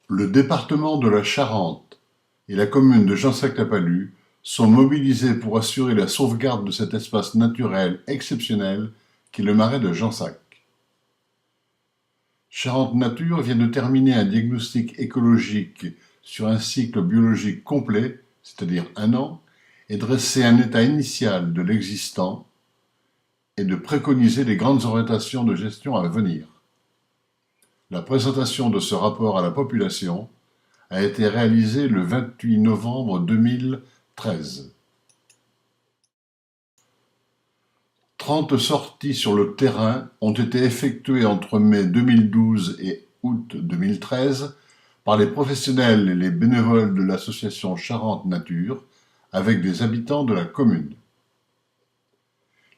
Le département de la Charente et la commune de Jansac-la-Palud sont mobilisés pour assurer la sauvegarde de cet espace naturel exceptionnel qu'est le marais de Jansac. Charente Nature vient de terminer un diagnostic écologique sur un cycle biologique complet, c'est-à-dire 1 an, et dresser un état initial de l'existant et de préconiser les grandes orientations de gestion à venir. La présentation de ce rapport à la population a été réalisée le 28 novembre 2013. 30 sorties sur le terrain ont été effectuées entre mai 2012 et août 2013 par les professionnels et les bénévoles de l'association Charente Nature avec des habitants de la commune.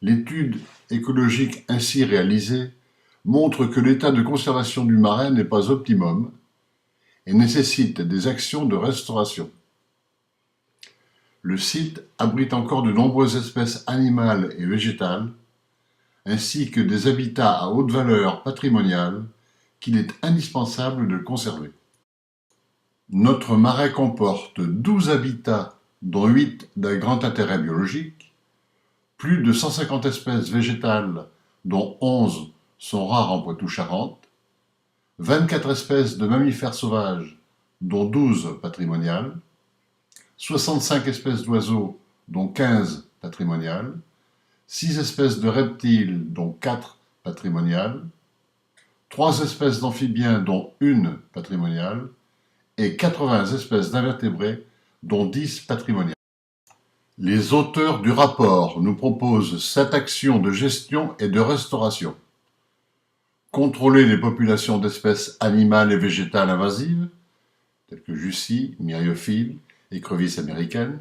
L'étude écologique ainsi réalisée montre que l'état de conservation du marais n'est pas optimum et nécessite des actions de restauration. Le site abrite encore de nombreuses espèces animales et végétales, ainsi que des habitats à haute valeur patrimoniale qu'il est indispensable de conserver. Notre marais comporte 12 habitats, dont 8 d'un grand intérêt biologique, plus de 150 espèces végétales, dont 11 sont rares en Poitou-Charentes, 24 espèces de mammifères sauvages, dont 12 patrimoniales, 65 espèces d'oiseaux, dont 15 patrimoniales, 6 espèces de reptiles, dont 4 patrimoniales, 3 espèces d'amphibiens, dont 1 patrimoniale, et 80 espèces d'invertébrés, dont 10 patrimoniales. Les auteurs du rapport nous proposent 7 actions de gestion et de restauration. Contrôler les populations d'espèces animales et végétales invasives, telles que Jussie, myriophiles, écrevisses américaines.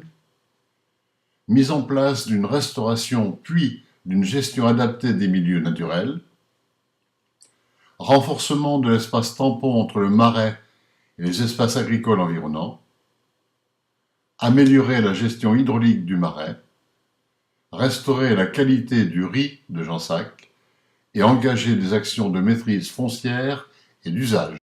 Mise en place d'une restauration puis d'une gestion adaptée des milieux naturels. Renforcement de l'espace tampon entre le marais et les espaces agricoles environnants. Améliorer la gestion hydraulique du marais. Restaurer la qualité du riz de Jansac et engager des actions de maîtrise foncière et d'usage.